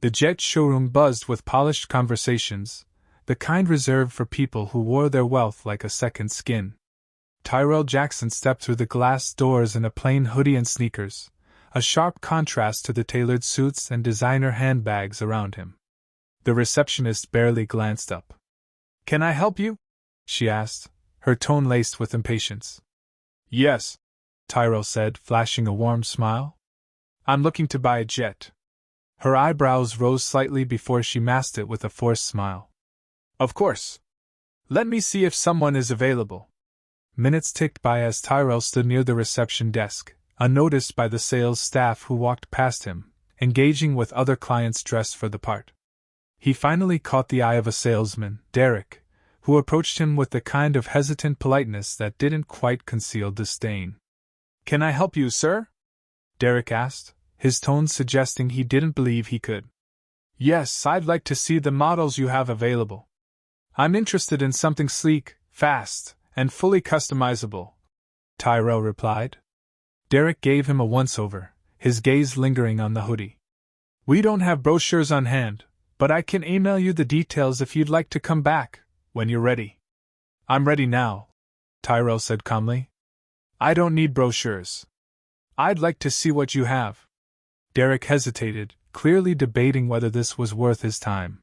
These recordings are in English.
The jet showroom buzzed with polished conversations, the kind reserved for people who wore their wealth like a second skin. Tyrell Jackson stepped through the glass doors in a plain hoodie and sneakers, a sharp contrast to the tailored suits and designer handbags around him. The receptionist barely glanced up. "Can I help you?" she asked, her tone laced with impatience. "Yes," Tyrell said, flashing a warm smile. "I'm looking to buy a jet." Her eyebrows rose slightly before she masked it with a forced smile. "Of course. Let me see if someone is available." Minutes ticked by as Tyrell stood near the reception desk, unnoticed by the sales staff who walked past him, engaging with other clients dressed for the part. He finally caught the eye of a salesman, Derek, who approached him with the kind of hesitant politeness that didn't quite conceal disdain. "Can I help you, sir?" Derek asked, his tone suggesting he didn't believe he could. "Yes, I'd like to see the models you have available. I'm interested in something sleek, fast, and fully customizable," Tyrell replied. Derek gave him a once-over, his gaze lingering on the hoodie. "We don't have brochures on hand, but I can email you the details if you'd like to come back, when you're ready." "I'm ready now," Tyrell said calmly. "I don't need brochures. I'd like to see what you have." Derek hesitated, clearly debating whether this was worth his time.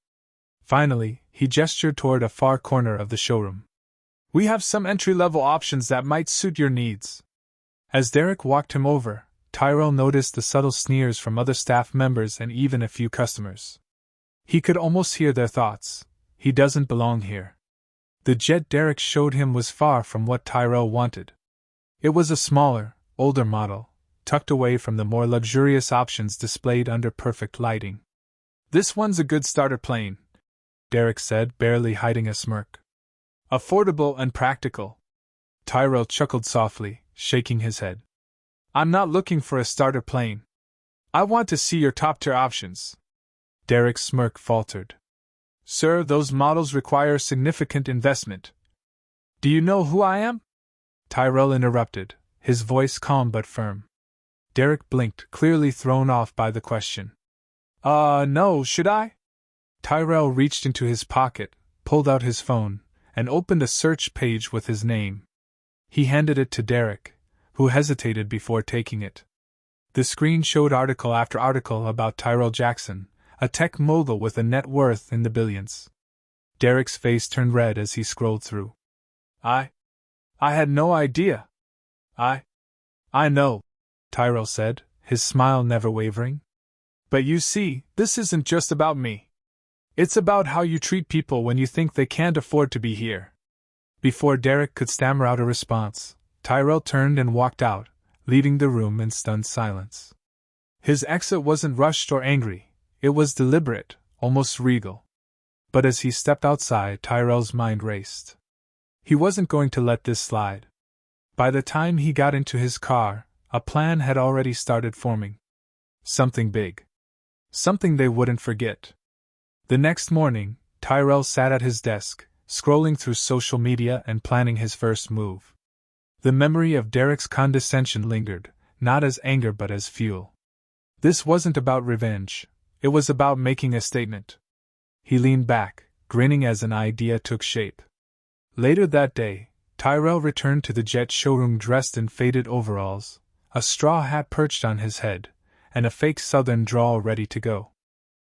Finally, he gestured toward a far corner of the showroom. "We have some entry-level options that might suit your needs." As Derek walked him over, Tyrell noticed the subtle sneers from other staff members and even a few customers. He could almost hear their thoughts. "He doesn't belong here." The jet Derek showed him was far from what Tyrell wanted. It was a smaller, older model, tucked away from the more luxurious options displayed under perfect lighting. "This one's a good starter plane," Derek said, barely hiding a smirk. "Affordable and practical." Tyrell chuckled softly, shaking his head. "I'm not looking for a starter plane. I want to see your top-tier options." Derek's smirk faltered. "Sir, those models require significant investment." "Do you know who I am?" Tyrell interrupted, his voice calm but firm. Derek blinked, clearly thrown off by the question. No, should I?" Tyrell reached into his pocket, pulled out his phone, and opened a search page with his name. He handed it to Derek, who hesitated before taking it. The screen showed article after article about Tyrell Jackson, a tech mogul with a net worth in the billions. Derek's face turned red as he scrolled through. I had no idea." I know," Tyrell said, his smile never wavering. "But you see, this isn't just about me. It's about how you treat people when you think they can't afford to be here." Before Derek could stammer out a response, Tyrell turned and walked out, leaving the room in stunned silence. His exit wasn't rushed or angry, it was deliberate, almost regal. But as he stepped outside, Tyrell's mind raced. He wasn't going to let this slide. By the time he got into his car, a plan had already started forming. Something big. Something they wouldn't forget. The next morning, Tyrell sat at his desk, scrolling through social media and planning his first move. The memory of Derek's condescension lingered, not as anger but as fuel. This wasn't about revenge, it was about making a statement. He leaned back, grinning as an idea took shape. Later that day, Tyrell returned to the jet showroom dressed in faded overalls, a straw hat perched on his head, and a fake southern drawl ready to go.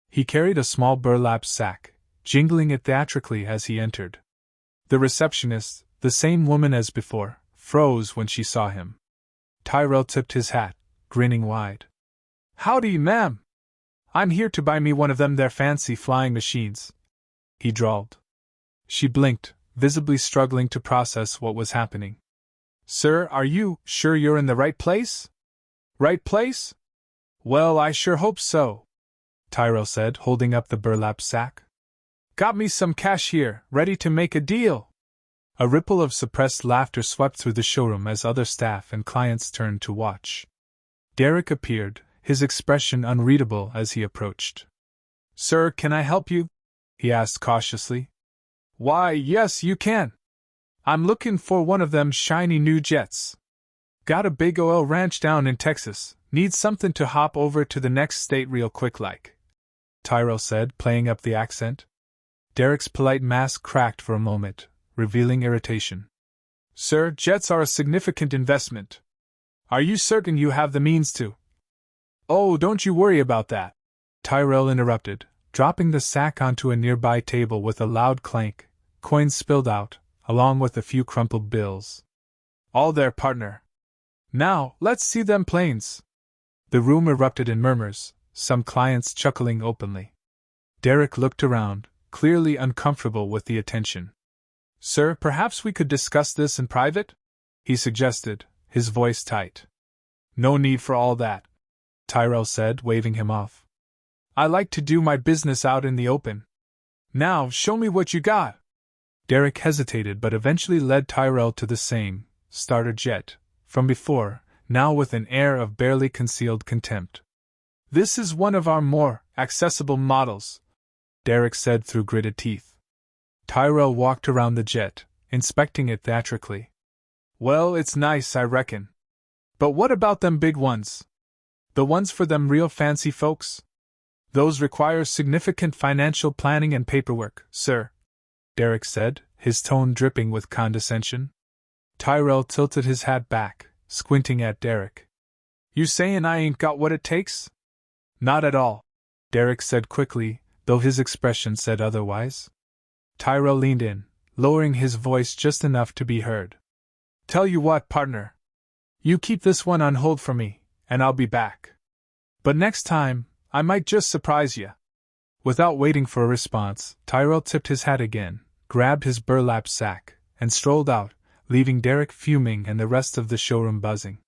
He carried a small burlap sack, jingling it theatrically as he entered. The receptionist, the same woman as before, froze when she saw him. Tyrell tipped his hat, grinning wide. "Howdy, ma'am. I'm here to buy me one of them there fancy flying machines," he drawled. She blinked, visibly struggling to process what was happening. "Sir, are you sure you're in the right place?" "Right place? Well, I sure hope so," Tyrell said, holding up the burlap sack. "Got me some cash here, ready to make a deal." A ripple of suppressed laughter swept through the showroom as other staff and clients turned to watch. Derek appeared, his expression unreadable as he approached. "Sir, can I help you?" he asked cautiously. "Why, yes, you can. I'm looking for one of them shiny new jets. Got a big oil ranch down in Texas, need something to hop over to the next state real quick like." Tyrell said, playing up the accent. Derek's polite mask cracked for a moment, revealing irritation. Sir, jets are a significant investment. Are you certain you have the means to? Oh, don't you worry about that, Tyrell interrupted, dropping the sack onto a nearby table with a loud clank. Coins spilled out, along with a few crumpled bills. All there, partner. Now, let's see them planes. The room erupted in murmurs, some clients chuckling openly. Derek looked around, clearly uncomfortable with the attention. Sir, perhaps we could discuss this in private? He suggested, his voice tight. No need for all that, Tyrell said, waving him off. I like to do my business out in the open. Now, show me what you got. Derek hesitated but eventually led Tyrell to the same starter jet from before, now with an air of barely concealed contempt. This is one of our more accessible models, Derek said through gritted teeth. Tyrell walked around the jet, inspecting it theatrically. Well, it's nice, I reckon. But what about them big ones? The ones for them real fancy folks? Those require significant financial planning and paperwork, sir, Derek said, his tone dripping with condescension. Tyrell tilted his hat back, squinting at Derek. You sayin' I ain't got what it takes? Not at all, Derek said quickly, though his expression said otherwise. Tyrell leaned in, lowering his voice just enough to be heard. Tell you what, partner. You keep this one on hold for me, and I'll be back. But next time, I might just surprise you. Without waiting for a response, Tyrell tipped his hat again, grabbed his burlap sack, and strolled out, leaving Derek fuming and the rest of the showroom buzzing.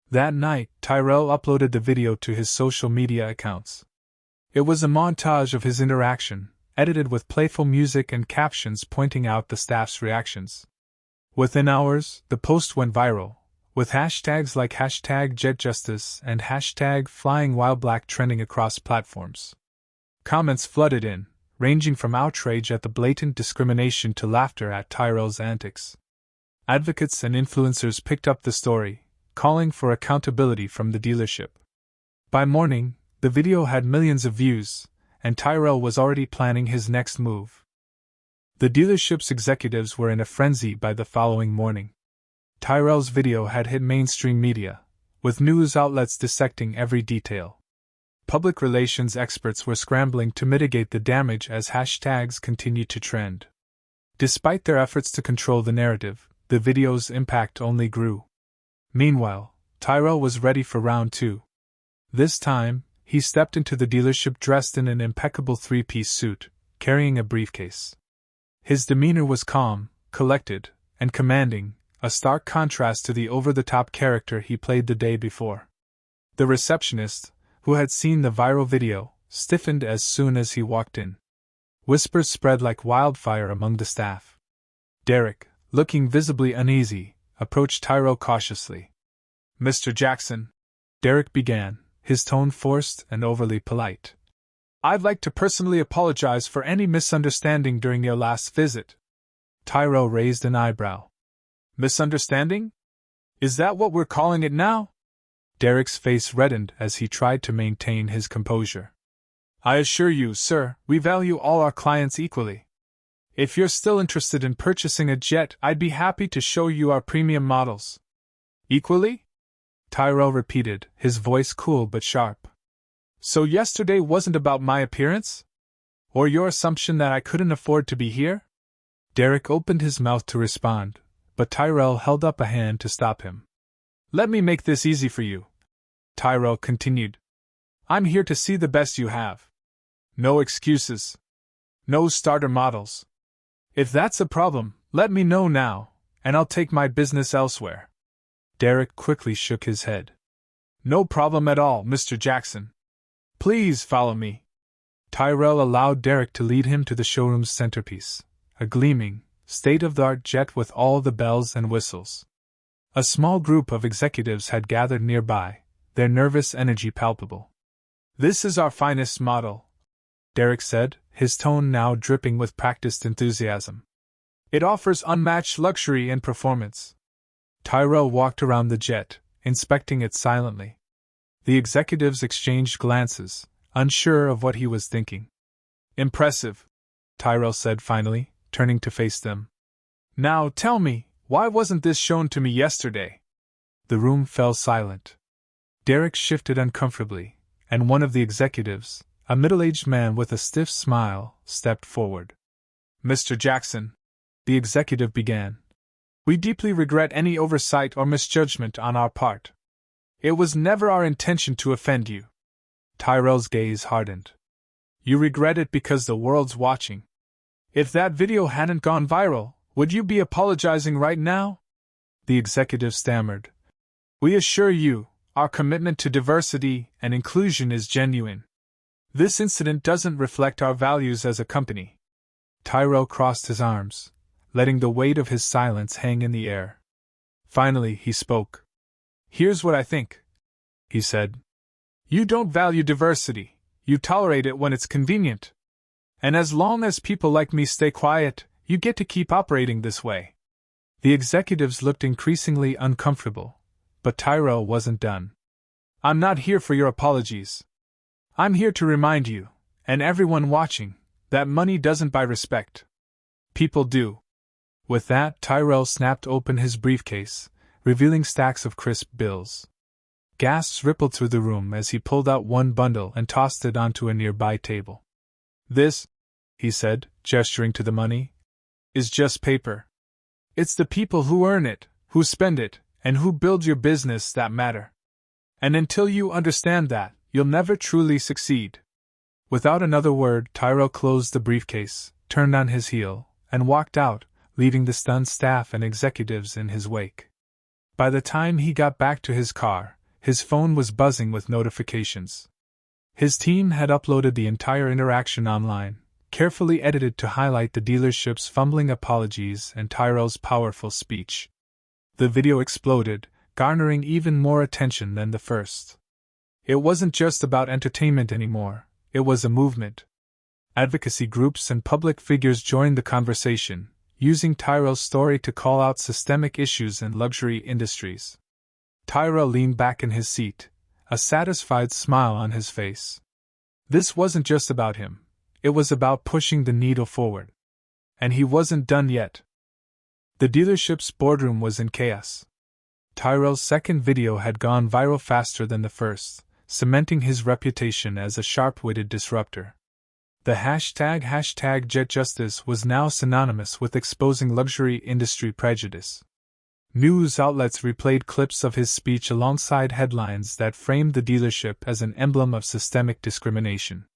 That night, Tyrell uploaded the video to his social media accounts. It was a montage of his interaction, edited with playful music and captions pointing out the staff's reactions. Within hours, the post went viral, with hashtags like #JetJustice and #FlyingWhileBlack trending across platforms. Comments flooded in, ranging from outrage at the blatant discrimination to laughter at Tyrell's antics. Advocates and influencers picked up the story, calling for accountability from the dealership. By morning, the video had millions of views, and Tyrell was already planning his next move. The dealership's executives were in a frenzy by the following morning. Tyrell's video had hit mainstream media, with news outlets dissecting every detail. Public relations experts were scrambling to mitigate the damage as hashtags continued to trend. Despite their efforts to control the narrative, the video's impact only grew. Meanwhile, Tyrell was ready for round two. This time, he stepped into the dealership dressed in an impeccable three-piece suit, carrying a briefcase. His demeanor was calm, collected, and commanding, a stark contrast to the over-the-top character he played the day before. The receptionist, who had seen the viral video, stiffened as soon as he walked in. Whispers spread like wildfire among the staff. Derek, looking visibly uneasy, approached Tyrell cautiously. Mr. Jackson, Derek began, his tone forced and overly polite. I'd like to personally apologize for any misunderstanding during your last visit. Tyrell raised an eyebrow. Misunderstanding? Is that what we're calling it now? Derek's face reddened as he tried to maintain his composure. I assure you, sir, we value all our clients equally. If you're still interested in purchasing a jet, I'd be happy to show you our premium models. Equally? Tyrell repeated, his voice cool but sharp. So yesterday wasn't about my appearance? Or your assumption that I couldn't afford to be here? Derek opened his mouth to respond, but Tyrell held up a hand to stop him. Let me make this easy for you, Tyrell continued. I'm here to see the best you have. No excuses. No starter models. If that's a problem, let me know now, and I'll take my business elsewhere. Derek quickly shook his head. No problem at all, Mr. Jackson. Please follow me. Tyrell allowed Derek to lead him to the showroom's centerpiece, a gleaming, state-of-the-art jet with all the bells and whistles. A small group of executives had gathered nearby, their nervous energy palpable. This is our finest model, Derek said, his tone now dripping with practiced enthusiasm. It offers unmatched luxury and performance. Tyrell walked around the jet, inspecting it silently. The executives exchanged glances, unsure of what he was thinking. "Impressive," Tyrell said finally, turning to face them. "Now tell me, why wasn't this shown to me yesterday?" The room fell silent. Derek shifted uncomfortably, and one of the executives, a middle-aged man with a stiff smile, stepped forward. "Mr. Jackson," the executive began, "we deeply regret any oversight or misjudgment on our part. It was never our intention to offend you." Tyrell's gaze hardened. "You regret it because the world's watching. If that video hadn't gone viral, would you be apologizing right now?" The executive stammered. "We assure you, our commitment to diversity and inclusion is genuine. This incident doesn't reflect our values as a company." Tyrell crossed his arms, letting the weight of his silence hang in the air. Finally, he spoke. "Here's what I think," he said. "You don't value diversity, you tolerate it when it's convenient. And as long as people like me stay quiet, you get to keep operating this way." The executives looked increasingly uncomfortable, but Tyrell wasn't done. "I'm not here for your apologies. I'm here to remind you, and everyone watching, that money doesn't buy respect. People do." With that, Tyrell snapped open his briefcase, revealing stacks of crisp bills. Gasps rippled through the room as he pulled out one bundle and tossed it onto a nearby table. "This," he said, gesturing to the money, "is just paper. It's the people who earn it, who spend it, and who build your business that matter. And until you understand that, you'll never truly succeed." Without another word, Tyrell closed the briefcase, turned on his heel, and walked out, leaving the stunned staff and executives in his wake. By the time he got back to his car, his phone was buzzing with notifications. His team had uploaded the entire interaction online, carefully edited to highlight the dealership's fumbling apologies and Tyrell's powerful speech. The video exploded, garnering even more attention than the first. It wasn't just about entertainment anymore, it was a movement. Advocacy groups and public figures joined the conversation, using Tyrell's story to call out systemic issues in luxury industries. Tyrell leaned back in his seat, a satisfied smile on his face. This wasn't just about him, it was about pushing the needle forward. And he wasn't done yet. The dealership's boardroom was in chaos. Tyrell's second video had gone viral faster than the first, cementing his reputation as a sharp-witted disruptor. The hashtag #JetJustice was now synonymous with exposing luxury industry prejudice. News outlets replayed clips of his speech alongside headlines that framed the dealership as an emblem of systemic discrimination.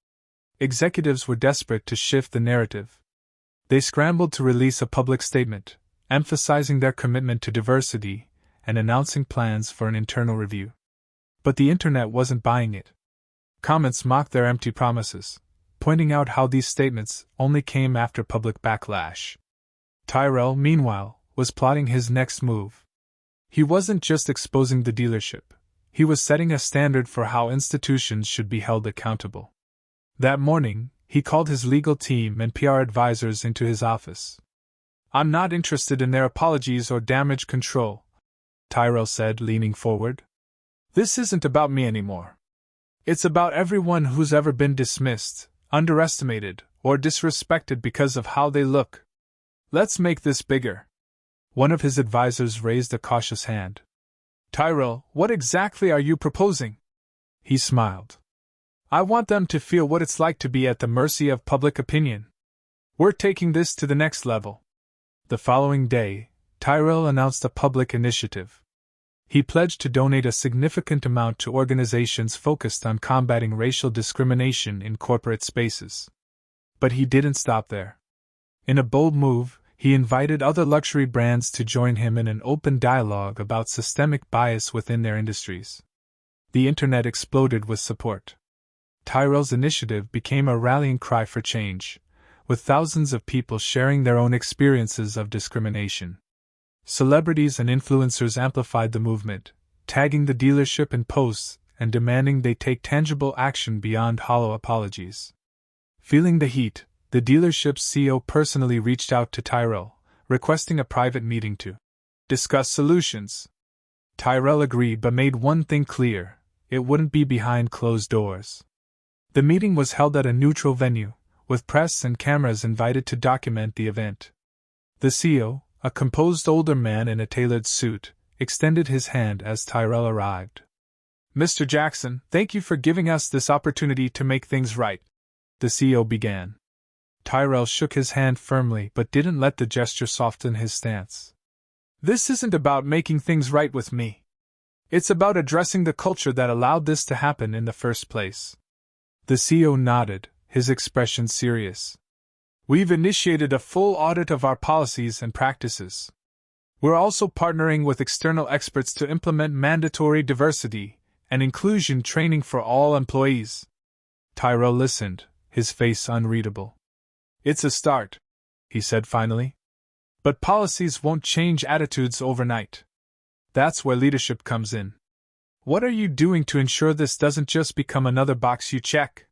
Executives were desperate to shift the narrative. They scrambled to release a public statement, emphasizing their commitment to diversity and announcing plans for an internal review. But the internet wasn't buying it. Comments mocked their empty promises, pointing out how these statements only came after public backlash. Tyrell, meanwhile, was plotting his next move. He wasn't just exposing the dealership, he was setting a standard for how institutions should be held accountable. That morning, he called his legal team and PR advisors into his office. "I'm not interested in their apologies or damage control," Tyrell said, leaning forward. "This isn't about me anymore. It's about everyone who's ever been dismissed, underestimated, or disrespected because of how they look. Let's make this bigger." One of his advisors raised a cautious hand. "Tyrell, what exactly are you proposing?" He smiled. "I want them to feel what it's like to be at the mercy of public opinion. We're taking this to the next level." The following day, Tyrell announced a public initiative. He pledged to donate a significant amount to organizations focused on combating racial discrimination in corporate spaces. But he didn't stop there. In a bold move, he invited other luxury brands to join him in an open dialogue about systemic bias within their industries. The internet exploded with support. Tyrell's initiative became a rallying cry for change, with thousands of people sharing their own experiences of discrimination. Celebrities and influencers amplified the movement, tagging the dealership in posts and demanding they take tangible action beyond hollow apologies. Feeling the heat, the dealership's CEO personally reached out to Tyrell, requesting a private meeting to discuss solutions. Tyrell agreed but made one thing clear: it wouldn't be behind closed doors. The meeting was held at a neutral venue, with press and cameras invited to document the event. The CEO, a composed older man in a tailored suit, extended his hand as Tyrell arrived. "Mr. Jackson, thank you for giving us this opportunity to make things right," the CEO began. Tyrell shook his hand firmly but didn't let the gesture soften his stance. "This isn't about making things right with me. It's about addressing the culture that allowed this to happen in the first place." The CEO nodded, his expression serious. "We've initiated a full audit of our policies and practices. We're also partnering with external experts to implement mandatory diversity and inclusion training for all employees." Tyrell listened, his face unreadable. "It's a start," he said finally. "But policies won't change attitudes overnight. That's where leadership comes in. What are you doing to ensure this doesn't just become another box you check?"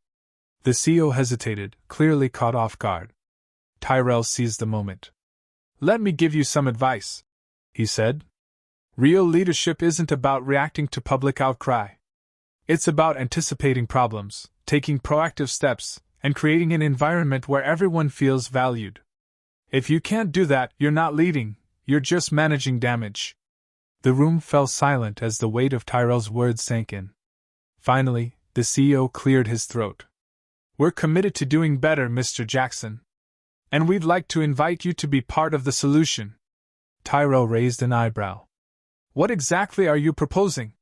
The CEO hesitated, clearly caught off guard. Tyrell seized the moment. "Let me give you some advice," he said. "Real leadership isn't about reacting to public outcry. It's about anticipating problems, taking proactive steps, and creating an environment where everyone feels valued. If you can't do that, you're not leading, you're just managing damage." The room fell silent as the weight of Tyrell's words sank in. Finally, the CEO cleared his throat. "We're committed to doing better, Mr. Jackson. And we'd like to invite you to be part of the solution." Tyrell raised an eyebrow. "What exactly are you proposing?"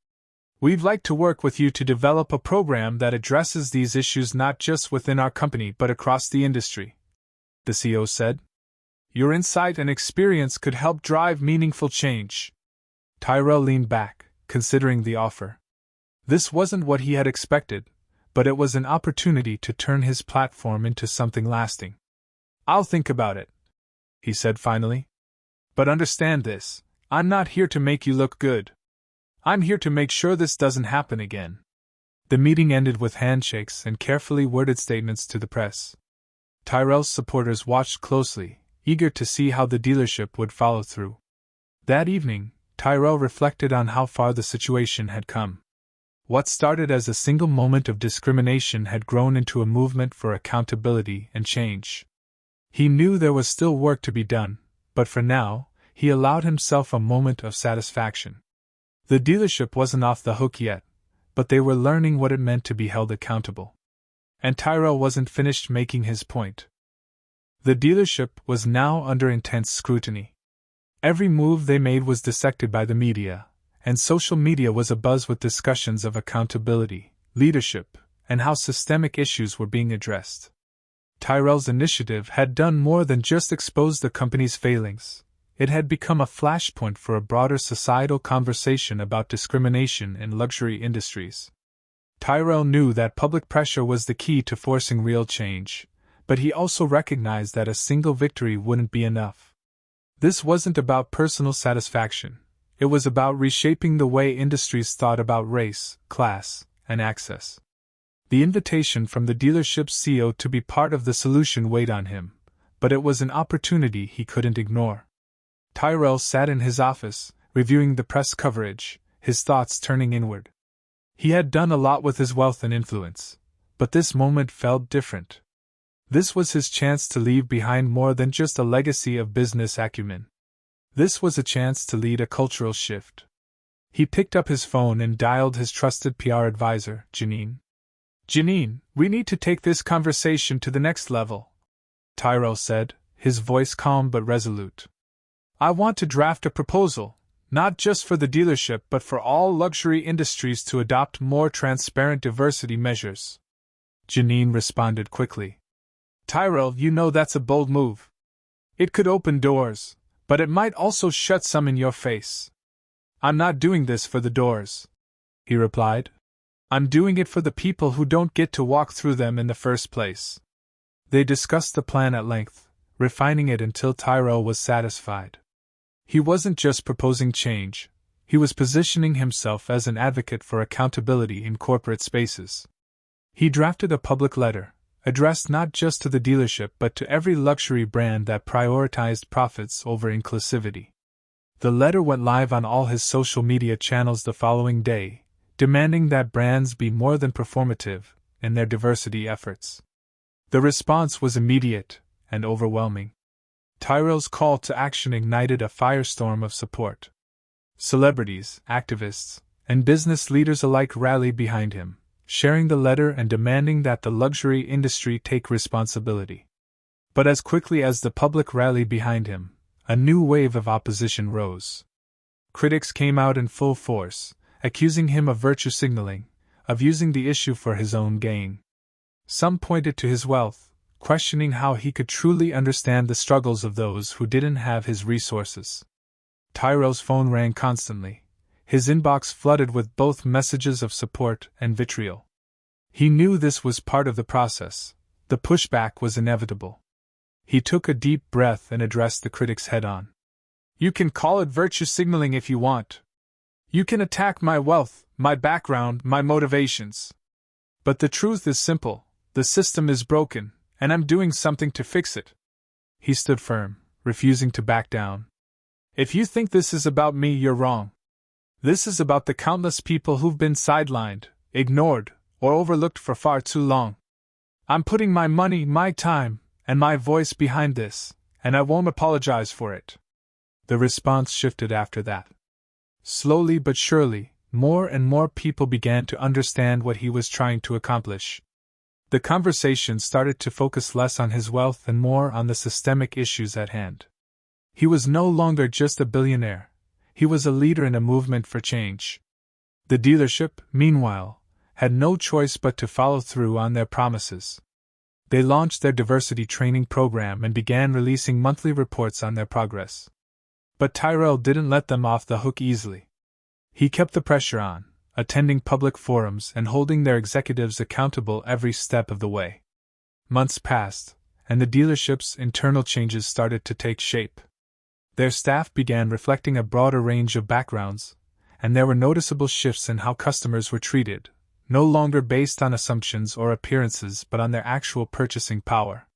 "We'd like to work with you to develop a program that addresses these issues not just within our company but across the industry," the CEO said. "Your insight and experience could help drive meaningful change." Tyrell leaned back, considering the offer. This wasn't what he had expected, but it was an opportunity to turn his platform into something lasting. "I'll think about it," he said finally. "But understand this, I'm not here to make you look good. I'm here to make sure this doesn't happen again." The meeting ended with handshakes and carefully worded statements to the press. Tyrell's supporters watched closely, eager to see how the dealership would follow through. That evening, Tyrell reflected on how far the situation had come. What started as a single moment of discrimination had grown into a movement for accountability and change. He knew there was still work to be done, but for now, he allowed himself a moment of satisfaction. The dealership wasn't off the hook yet, but they were learning what it meant to be held accountable. And Tyrell wasn't finished making his point. The dealership was now under intense scrutiny. Every move they made was dissected by the media, and social media was abuzz with discussions of accountability, leadership, and how systemic issues were being addressed. Tyrell's initiative had done more than just expose the company's failings. It had become a flashpoint for a broader societal conversation about discrimination in luxury industries. Tyrell knew that public pressure was the key to forcing real change, but he also recognized that a single victory wouldn't be enough. This wasn't about personal satisfaction. It was about reshaping the way industries thought about race, class, and access. The invitation from the dealership's CEO to be part of the solution weighed on him, but it was an opportunity he couldn't ignore. Tyrell sat in his office, reviewing the press coverage, his thoughts turning inward. He had done a lot with his wealth and influence, but this moment felt different. This was his chance to leave behind more than just a legacy of business acumen. This was a chance to lead a cultural shift. He picked up his phone and dialed his trusted PR advisor, Janine. "Janine, we need to take this conversation to the next level," Tyrell said, his voice calm but resolute. "I want to draft a proposal, not just for the dealership but for all luxury industries to adopt more transparent diversity measures." Janine responded quickly. "Tyrell, you know that's a bold move. It could open doors, but it might also shut some in your face." "I'm not doing this for the doors," he replied. "I'm doing it for the people who don't get to walk through them in the first place." They discussed the plan at length, refining it until Tyrell was satisfied. He wasn't just proposing change, he was positioning himself as an advocate for accountability in corporate spaces. He drafted a public letter, addressed not just to the dealership but to every luxury brand that prioritized profits over inclusivity. The letter went live on all his social media channels the following day, demanding that brands be more than performative, in their diversity efforts. The response was immediate and overwhelming. Tyrell's call to action ignited a firestorm of support. Celebrities, activists, and business leaders alike rallied behind him, sharing the letter and demanding that the luxury industry take responsibility. But as quickly as the public rallied behind him, a new wave of opposition rose. Critics came out in full force, accusing him of virtue signaling, of using the issue for his own gain. Some pointed to his wealth, questioning how he could truly understand the struggles of those who didn't have his resources. Tyrell's phone rang constantly, his inbox flooded with both messages of support and vitriol. He knew this was part of the process. The pushback was inevitable. He took a deep breath and addressed the critics head-on. "You can call it virtue signaling if you want. You can attack my wealth, my background, my motivations. But the truth is simple: the system is broken, and I'm doing something to fix it." He stood firm, refusing to back down. "If you think this is about me, you're wrong. This is about the countless people who've been sidelined, ignored, or overlooked for far too long. I'm putting my money, my time, and my voice behind this, and I won't apologize for it." The response shifted after that. Slowly but surely, more and more people began to understand what he was trying to accomplish. The conversation started to focus less on his wealth and more on the systemic issues at hand. He was no longer just a billionaire, he was a leader in a movement for change. The dealership, meanwhile, had no choice but to follow through on their promises. They launched their diversity training program and began releasing monthly reports on their progress. But Tyrell didn't let them off the hook easily. He kept the pressure on, attending public forums and holding their executives accountable every step of the way. Months passed, and the dealership's internal changes started to take shape. Their staff began reflecting a broader range of backgrounds, and there were noticeable shifts in how customers were treated, no longer based on assumptions or appearances but on their actual purchasing power.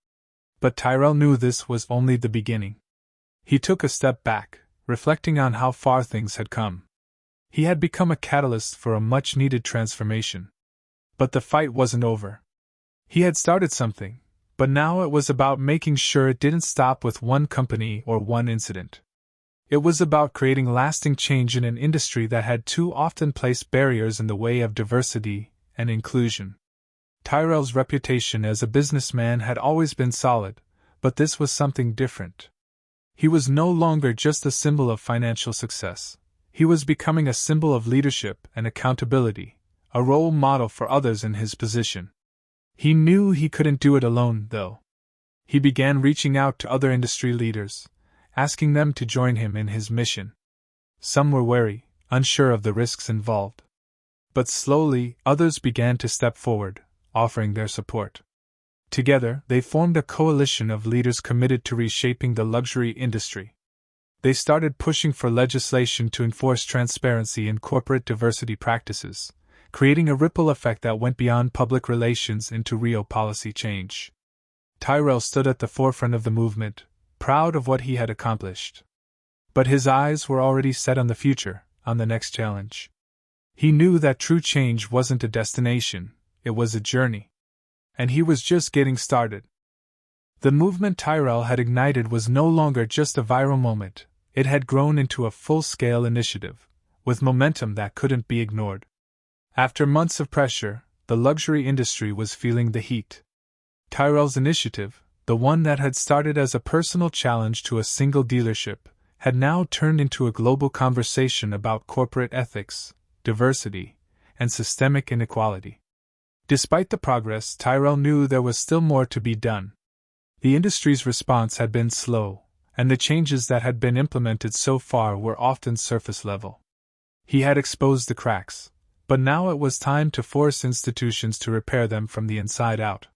But Tyrell knew this was only the beginning. He took a step back, reflecting on how far things had come. He had become a catalyst for a much-needed transformation. But the fight wasn't over. He had started something, but now it was about making sure it didn't stop with one company or one incident. It was about creating lasting change in an industry that had too often placed barriers in the way of diversity and inclusion. Tyrell's reputation as a businessman had always been solid, but this was something different. He was no longer just a symbol of financial success. He was becoming a symbol of leadership and accountability, a role model for others in his position. He knew he couldn't do it alone, though. He began reaching out to other industry leaders, asking them to join him in his mission. Some were wary, unsure of the risks involved. But slowly, others began to step forward, offering their support. Together, they formed a coalition of leaders committed to reshaping the luxury industry. They started pushing for legislation to enforce transparency in corporate diversity practices, creating a ripple effect that went beyond public relations into real policy change. Tyrell stood at the forefront of the movement, proud of what he had accomplished. But his eyes were already set on the future, on the next challenge. He knew that true change wasn't a destination, it was a journey. And he was just getting started. The movement Tyrell had ignited was no longer just a viral moment, it had grown into a full-scale initiative, with momentum that couldn't be ignored. After months of pressure, the luxury industry was feeling the heat. Tyrell's initiative, the one that had started as a personal challenge to a single dealership, had now turned into a global conversation about corporate ethics, diversity, and systemic inequality. Despite the progress, Tyrell knew there was still more to be done. The industry's response had been slow, and the changes that had been implemented so far were often surface level. He had exposed the cracks, but now it was time to force institutions to repair them from the inside out.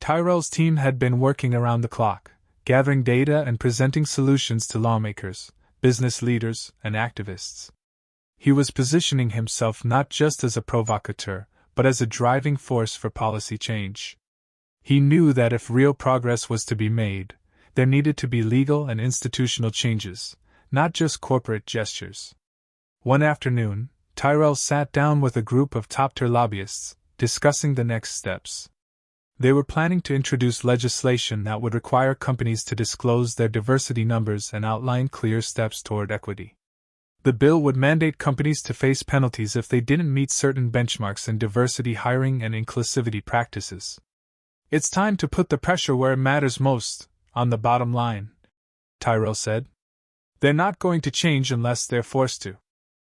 Tyrell's team had been working around the clock, gathering data and presenting solutions to lawmakers, business leaders, and activists. He was positioning himself not just as a provocateur, but as a driving force for policy change. He knew that if real progress was to be made, there needed to be legal and institutional changes, not just corporate gestures. One afternoon, Tyrell sat down with a group of top-tier lobbyists, discussing the next steps. They were planning to introduce legislation that would require companies to disclose their diversity numbers and outline clear steps toward equity. The bill would mandate companies to face penalties if they didn't meet certain benchmarks in diversity hiring and inclusivity practices. "It's time to put the pressure where it matters most, on the bottom line," Tyrell said. "They're not going to change unless they're forced to.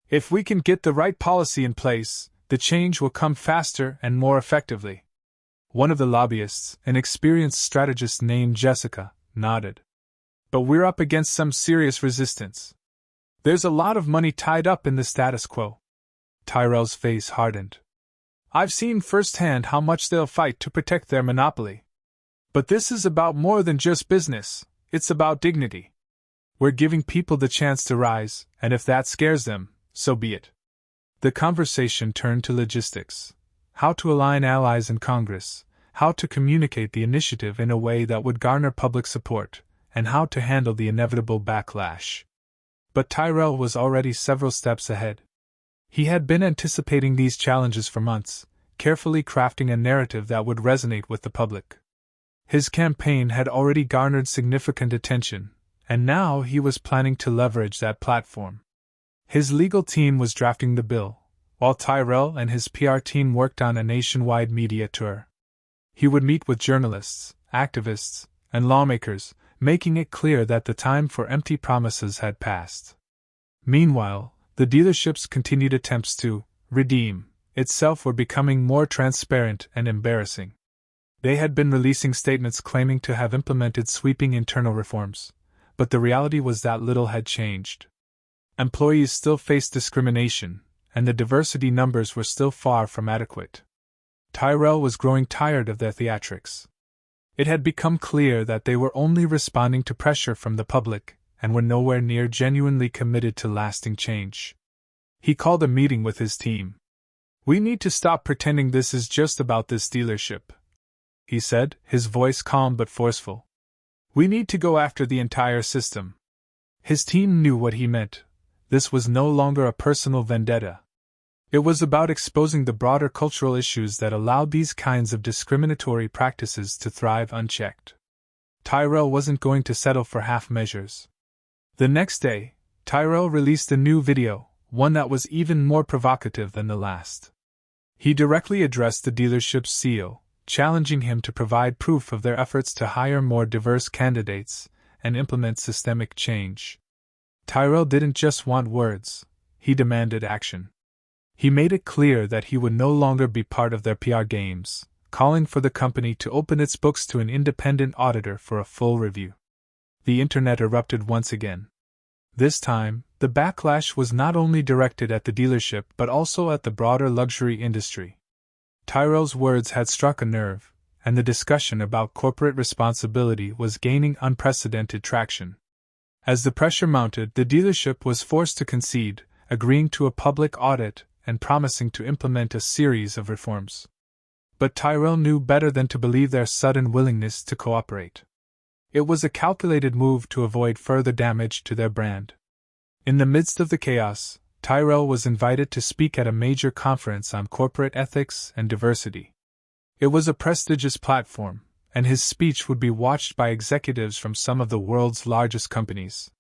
If we can get the right policy in place, the change will come faster and more effectively." One of the lobbyists, an experienced strategist named Jessica, nodded. "But we're up against some serious resistance. There's a lot of money tied up in the status quo." Tyrell's face hardened. "I've seen firsthand how much they'll fight to protect their monopoly. But this is about more than just business, it's about dignity. We're giving people the chance to rise, and if that scares them, so be it." The conversation turned to logistics. How to align allies in Congress, how to communicate the initiative in a way that would garner public support, and how to handle the inevitable backlash. But Tyrell was already several steps ahead. He had been anticipating these challenges for months, carefully crafting a narrative that would resonate with the public. His campaign had already garnered significant attention, and now he was planning to leverage that platform. His legal team was drafting the bill, while Tyrell and his PR team worked on a nationwide media tour. He would meet with journalists, activists, and lawmakers, making it clear that the time for empty promises had passed. Meanwhile, the dealership's continued attempts to redeem itself were becoming more transparent and embarrassing. They had been releasing statements claiming to have implemented sweeping internal reforms, but the reality was that little had changed. Employees still faced discrimination, and the diversity numbers were still far from adequate. Tyrell was growing tired of their theatrics. It had become clear that they were only responding to pressure from the public, and were nowhere near genuinely committed to lasting change. He called a meeting with his team. "We need to stop pretending this is just about this dealership," he said, his voice calm but forceful. "We need to go after the entire system." His team knew what he meant. This was no longer a personal vendetta. It was about exposing the broader cultural issues that allowed these kinds of discriminatory practices to thrive unchecked. Tyrell wasn't going to settle for half measures. The next day, Tyrell released a new video, one that was even more provocative than the last. He directly addressed the dealership's CEO, challenging him to provide proof of their efforts to hire more diverse candidates and implement systemic change. Tyrell didn't just want words, he demanded action. He made it clear that he would no longer be part of their PR games, calling for the company to open its books to an independent auditor for a full review. The internet erupted once again. This time, the backlash was not only directed at the dealership but also at the broader luxury industry. Tyrell's words had struck a nerve, and the discussion about corporate responsibility was gaining unprecedented traction. As the pressure mounted, the dealership was forced to concede, agreeing to a public audit and promising to implement a series of reforms. But Tyrell knew better than to believe their sudden willingness to cooperate. It was a calculated move to avoid further damage to their brand. In the midst of the chaos, Tyrell was invited to speak at a major conference on corporate ethics and diversity. It was a prestigious platform, and his speech would be watched by executives from some of the world's largest companies.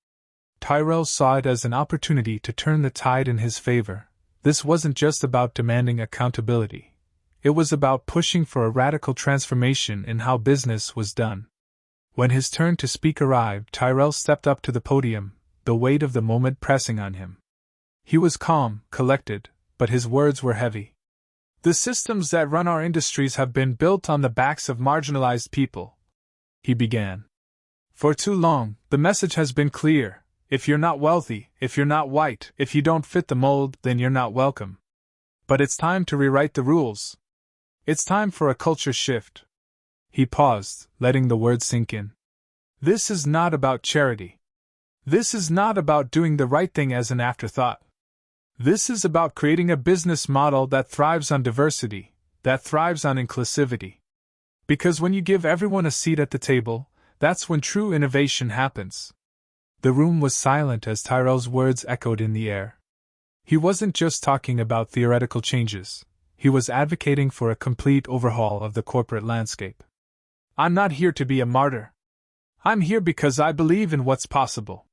Tyrell saw it as an opportunity to turn the tide in his favor. This wasn't just about demanding accountability. It was about pushing for a radical transformation in how business was done. When his turn to speak arrived, Tyrell stepped up to the podium, the weight of the moment pressing on him. He was calm, collected, but his words were heavy. "The systems that run our industries have been built on the backs of marginalized people," he began. "For too long, the message has been clear. If you're not wealthy, if you're not white, if you don't fit the mold, then you're not welcome. But it's time to rewrite the rules. It's time for a culture shift." He paused, letting the words sink in. "This is not about charity. This is not about doing the right thing as an afterthought. This is about creating a business model that thrives on diversity, that thrives on inclusivity. Because when you give everyone a seat at the table, that's when true innovation happens." The room was silent as Tyrell's words echoed in the air. He wasn't just talking about theoretical changes. he was advocating for a complete overhaul of the corporate landscape. "I'm not here to be a martyr. I'm here because I believe in what's possible.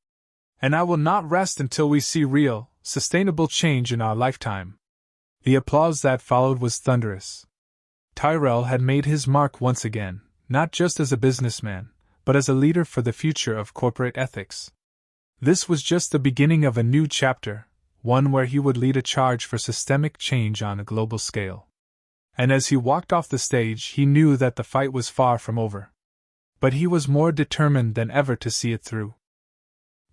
And I will not rest until we see real, sustainable change in our lifetime." The applause that followed was thunderous. Tyrell had made his mark once again, not just as a businessman, but as a leader for the future of corporate ethics. This was just the beginning of a new chapter, one where he would lead a charge for systemic change on a global scale. And as he walked off the stage, he knew that the fight was far from over. But he was more determined than ever to see it through.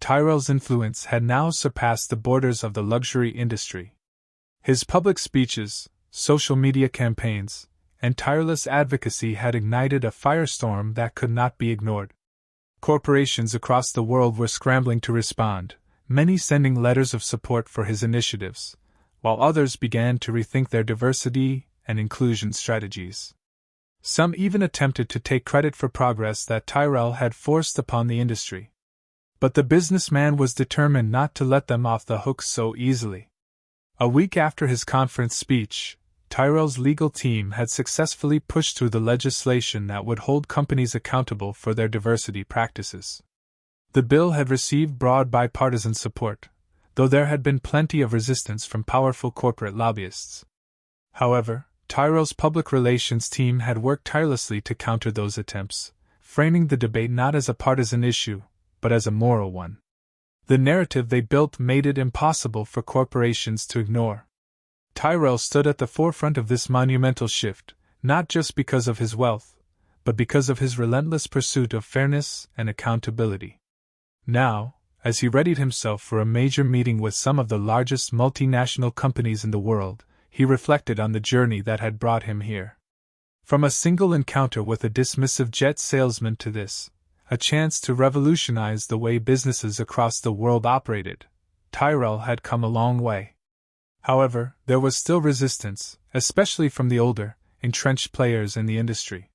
Tyrell's influence had now surpassed the borders of the luxury industry. His public speeches, social media campaigns, and tireless advocacy had ignited a firestorm that could not be ignored. Corporations across the world were scrambling to respond, many sending letters of support for his initiatives, while others began to rethink their diversity and inclusion strategies. Some even attempted to take credit for progress that Tyrell had forced upon the industry. But the businessman was determined not to let them off the hook so easily. A week after his conference speech, Tyrell's legal team had successfully pushed through the legislation that would hold companies accountable for their diversity practices. The bill had received broad bipartisan support, though there had been plenty of resistance from powerful corporate lobbyists. However, Tyrell's public relations team had worked tirelessly to counter those attempts, framing the debate not as a partisan issue, but as a moral one. The narrative they built made it impossible for corporations to ignore. Tyrell stood at the forefront of this monumental shift, not just because of his wealth, but because of his relentless pursuit of fairness and accountability. Now, as he readied himself for a major meeting with some of the largest multinational companies in the world, he reflected on the journey that had brought him here. From a single encounter with a dismissive jet salesman to this, a chance to revolutionize the way businesses across the world operated, Tyrell had come a long way. However, there was still resistance, especially from the older, entrenched players in the industry.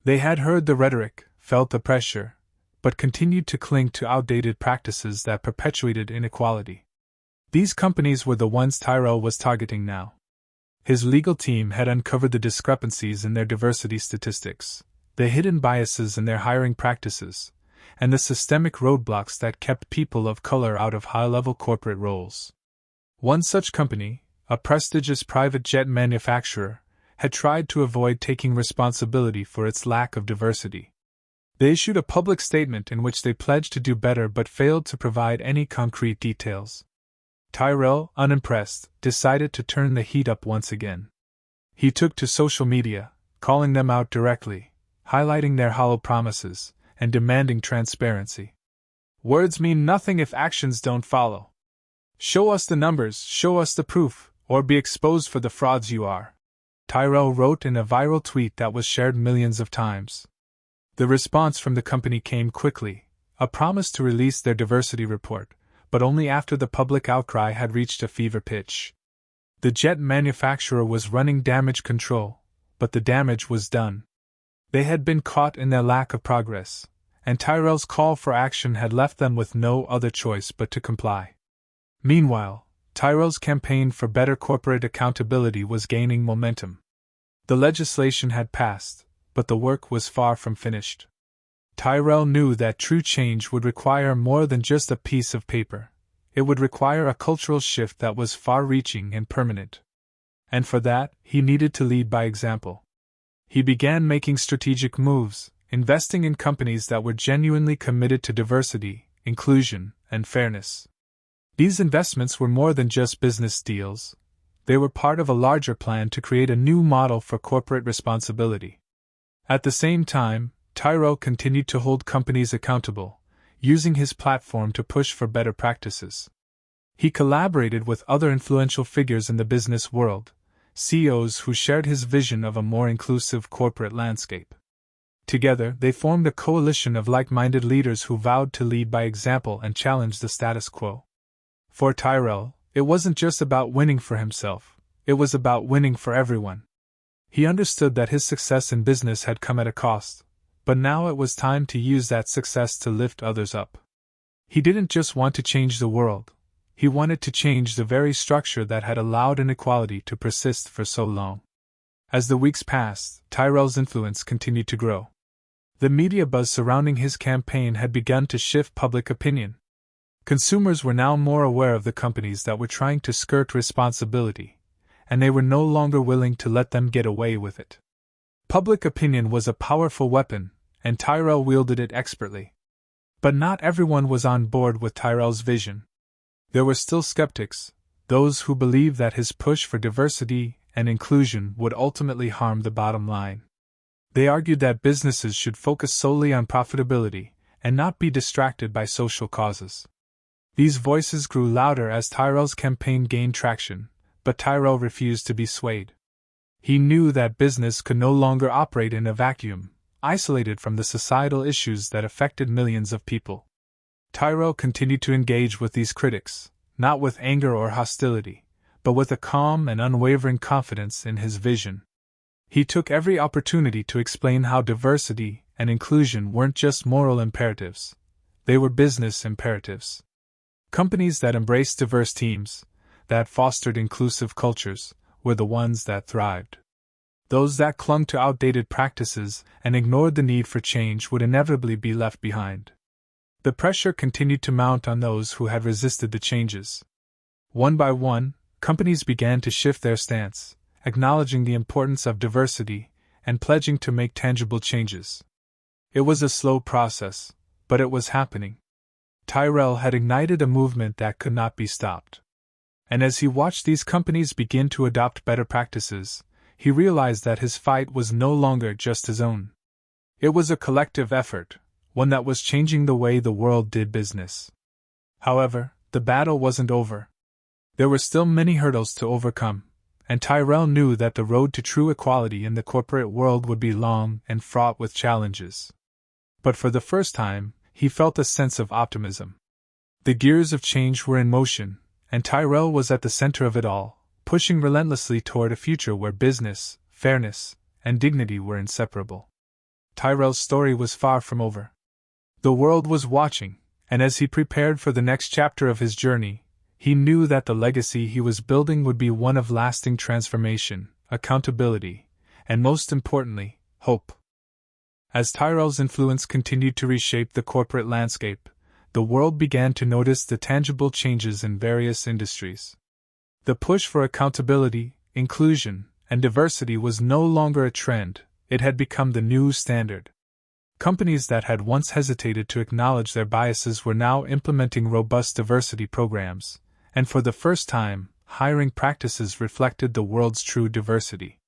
They had heard the rhetoric, felt the pressure, but continued to cling to outdated practices that perpetuated inequality. These companies were the ones Tyrell was targeting now. His legal team had uncovered the discrepancies in their diversity statistics, the hidden biases in their hiring practices, and the systemic roadblocks that kept people of color out of high-level corporate roles. One such company, a prestigious private jet manufacturer, had tried to avoid taking responsibility for its lack of diversity. They issued a public statement in which they pledged to do better but failed to provide any concrete details. Tyrell, unimpressed, decided to turn the heat up once again. He took to social media, calling them out directly, highlighting their hollow promises, and demanding transparency. "Words mean nothing if actions don't follow. Show us the numbers, show us the proof, or be exposed for the frauds you are," Tyrell wrote in a viral tweet that was shared millions of times. The response from the company came quickly, a promise to release their diversity report, but only after the public outcry had reached a fever pitch. The jet manufacturer was running damage control, but the damage was done. They had been caught in their lack of progress, and Tyrell's call for action had left them with no other choice but to comply. Meanwhile, Tyrell's campaign for better corporate accountability was gaining momentum. The legislation had passed, but the work was far from finished. Tyrell knew that true change would require more than just a piece of paper. It would require a cultural shift that was far-reaching and permanent. And for that, he needed to lead by example. He began making strategic moves, investing in companies that were genuinely committed to diversity, inclusion, and fairness. These investments were more than just business deals. They were part of a larger plan to create a new model for corporate responsibility. At the same time, Tyrell continued to hold companies accountable, using his platform to push for better practices. He collaborated with other influential figures in the business world, CEOs who shared his vision of a more inclusive corporate landscape. Together, they formed a coalition of like-minded leaders who vowed to lead by example and challenge the status quo. For Tyrell, it wasn't just about winning for himself, it was about winning for everyone. He understood that his success in business had come at a cost, but now it was time to use that success to lift others up. He didn't just want to change the world, He wanted to change the very structure that had allowed inequality to persist for so long. As the weeks passed, Tyrell's influence continued to grow. The media buzz surrounding his campaign had begun to shift public opinion. Consumers were now more aware of the companies that were trying to skirt responsibility, and they were no longer willing to let them get away with it. Public opinion was a powerful weapon, and Tyrell wielded it expertly. But not everyone was on board with Tyrell's vision. There were still skeptics, those who believed that his push for diversity and inclusion would ultimately harm the bottom line. They argued that businesses should focus solely on profitability and not be distracted by social causes. These voices grew louder as Tyrell's campaign gained traction, but Tyrell refused to be swayed. He knew that business could no longer operate in a vacuum, isolated from the societal issues that affected millions of people. Tyrell continued to engage with these critics, not with anger or hostility, but with a calm and unwavering confidence in his vision. He took every opportunity to explain how diversity and inclusion weren't just moral imperatives, they were business imperatives. Companies that embraced diverse teams, that fostered inclusive cultures, were the ones that thrived. Those that clung to outdated practices and ignored the need for change would inevitably be left behind. The pressure continued to mount on those who had resisted the changes. One by one, companies began to shift their stance, acknowledging the importance of diversity and pledging to make tangible changes. It was a slow process, but it was happening. Tyrell had ignited a movement that could not be stopped. And as he watched these companies begin to adopt better practices, he realized that his fight was no longer just his own. It was a collective effort, one that was changing the way the world did business. However, the battle wasn't over. There were still many hurdles to overcome, and Tyrell knew that the road to true equality in the corporate world would be long and fraught with challenges. But for the first time, he felt a sense of optimism. The gears of change were in motion, and Tyrell was at the center of it all, pushing relentlessly toward a future where business, fairness, and dignity were inseparable. Tyrell's story was far from over. The world was watching, and as he prepared for the next chapter of his journey, he knew that the legacy he was building would be one of lasting transformation, accountability, and most importantly, hope. As Tyrell's influence continued to reshape the corporate landscape, the world began to notice the tangible changes in various industries. The push for accountability, inclusion, and diversity was no longer a trend, it had become the new standard. Companies that had once hesitated to acknowledge their biases were now implementing robust diversity programs, and for the first time, hiring practices reflected the world's true diversity.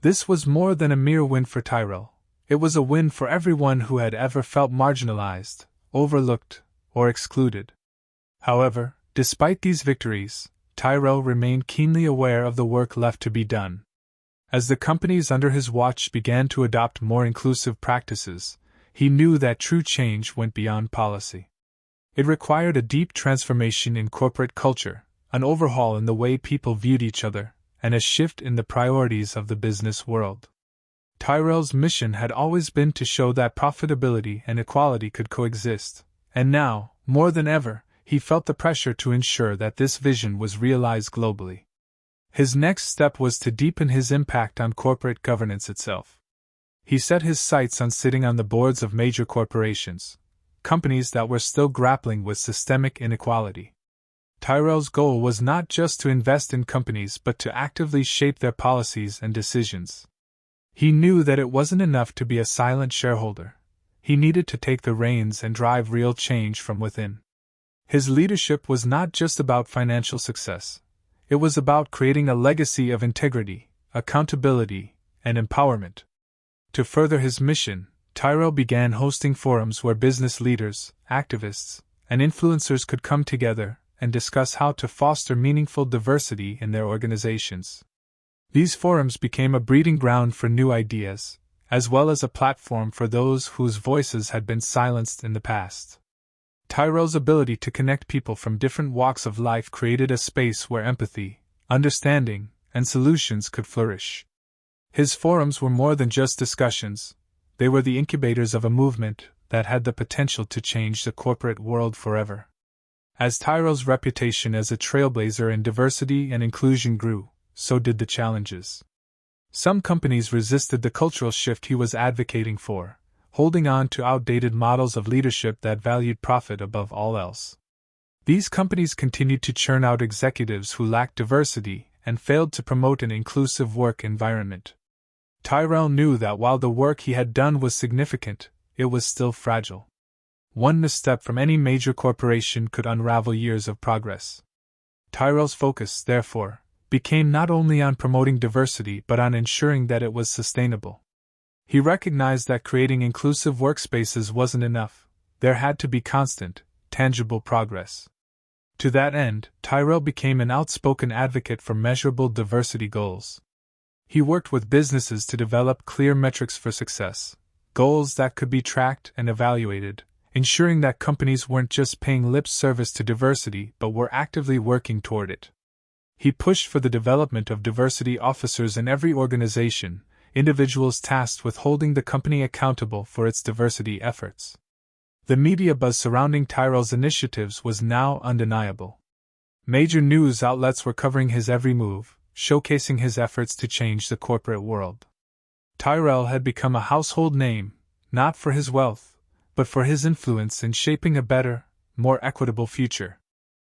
This was more than a mere win for Tyrell, it was a win for everyone who had ever felt marginalized, overlooked, or excluded. However, despite these victories, Tyrell remained keenly aware of the work left to be done. As the companies under his watch began to adopt more inclusive practices, he knew that true change went beyond policy. It required a deep transformation in corporate culture, an overhaul in the way people viewed each other, and a shift in the priorities of the business world. Tyrell's mission had always been to show that profitability and equality could coexist, and now, more than ever, he felt the pressure to ensure that this vision was realized globally. His next step was to deepen his impact on corporate governance itself. He set his sights on sitting on the boards of major corporations, companies that were still grappling with systemic inequality. Tyrell's goal was not just to invest in companies but to actively shape their policies and decisions. He knew that it wasn't enough to be a silent shareholder. He needed to take the reins and drive real change from within. His leadership was not just about financial success. It was about creating a legacy of integrity, accountability, and empowerment. To further his mission, Tyrell began hosting forums where business leaders, activists, and influencers could come together and discuss how to foster meaningful diversity in their organizations. These forums became a breeding ground for new ideas, as well as a platform for those whose voices had been silenced in the past. Tyrell's ability to connect people from different walks of life created a space where empathy, understanding, and solutions could flourish. His forums were more than just discussions, they were the incubators of a movement that had the potential to change the corporate world forever. As Tyrell's reputation as a trailblazer in diversity and inclusion grew, so did the challenges. Some companies resisted the cultural shift he was advocating for, holding on to outdated models of leadership that valued profit above all else. These companies continued to churn out executives who lacked diversity and failed to promote an inclusive work environment. Tyrell knew that while the work he had done was significant, it was still fragile. One misstep from any major corporation could unravel years of progress. Tyrell's focus, therefore, became not only on promoting diversity but on ensuring that it was sustainable. He recognized that creating inclusive workspaces wasn't enough. There had to be constant, tangible progress. To that end, Tyrell became an outspoken advocate for measurable diversity goals. He worked with businesses to develop clear metrics for success, goals that could be tracked and evaluated, ensuring that companies weren't just paying lip service to diversity but were actively working toward it. He pushed for the development of diversity officers in every organization, individuals tasked with holding the company accountable for its diversity efforts. The media buzz surrounding Tyrell's initiatives was now undeniable. Major news outlets were covering his every move, showcasing his efforts to change the corporate world. Tyrell had become a household name, not for his wealth, but for his influence in shaping a better, more equitable future.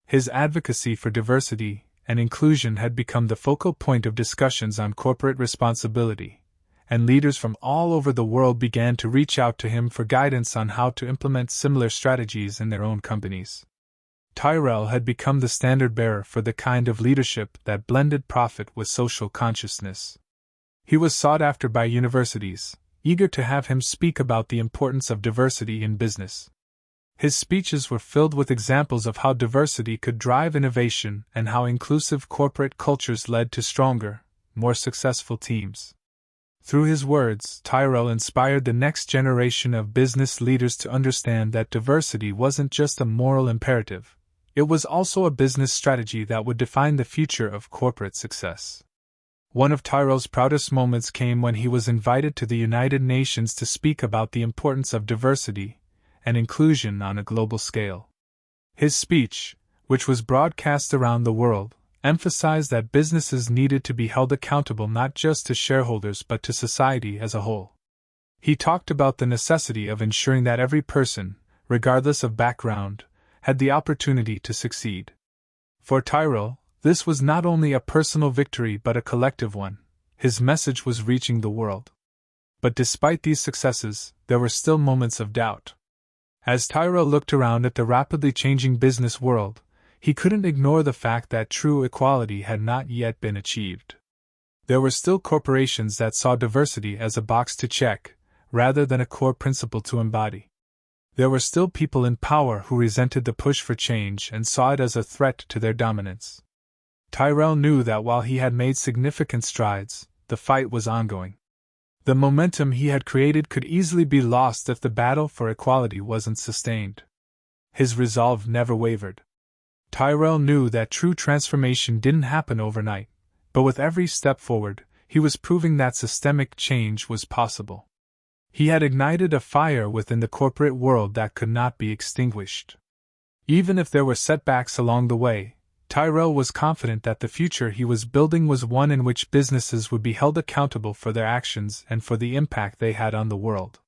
His advocacy for diversity and inclusion had become the focal point of discussions on corporate responsibility, and leaders from all over the world began to reach out to him for guidance on how to implement similar strategies in their own companies. Tyrell had become the standard-bearer for the kind of leadership that blended profit with social consciousness. He was sought after by universities, eager to have him speak about the importance of diversity in business. His speeches were filled with examples of how diversity could drive innovation and how inclusive corporate cultures led to stronger, more successful teams. Through his words, Tyrell inspired the next generation of business leaders to understand that diversity wasn't just a moral imperative, it was also a business strategy that would define the future of corporate success. One of Tyrell's proudest moments came when he was invited to the United Nations to speak about the importance of diversity and inclusion on a global scale. His speech, which was broadcast around the world, emphasized that businesses needed to be held accountable not just to shareholders but to society as a whole. He talked about the necessity of ensuring that every person, regardless of background, had the opportunity to succeed. For Tyrell, this was not only a personal victory but a collective one. His message was reaching the world. But despite these successes, there were still moments of doubt. As Tyrell looked around at the rapidly changing business world, he couldn't ignore the fact that true equality had not yet been achieved. There were still corporations that saw diversity as a box to check, rather than a core principle to embody. There were still people in power who resented the push for change and saw it as a threat to their dominance. Tyrell knew that while he had made significant strides, the fight was ongoing. The momentum he had created could easily be lost if the battle for equality wasn't sustained. His resolve never wavered. Tyrell knew that true transformation didn't happen overnight, but with every step forward, he was proving that systemic change was possible. He had ignited a fire within the corporate world that could not be extinguished. Even if there were setbacks along the way, Tyrell was confident that the future he was building was one in which businesses would be held accountable for their actions and for the impact they had on the world.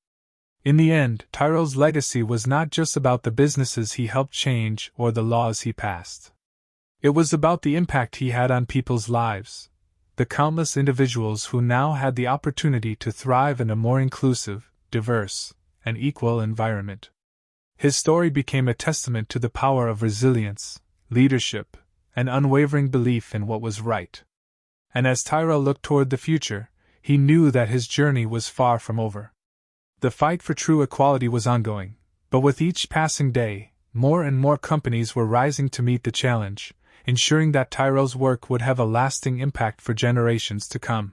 In the end, Tyrell's legacy was not just about the businesses he helped change or the laws he passed. It was about the impact he had on people's lives, the countless individuals who now had the opportunity to thrive in a more inclusive, diverse, and equal environment. His story became a testament to the power of resilience, leadership, and unwavering belief in what was right. And as Tyrell looked toward the future, he knew that his journey was far from over. The fight for true equality was ongoing, but with each passing day, more and more companies were rising to meet the challenge, ensuring that Tyrell's work would have a lasting impact for generations to come.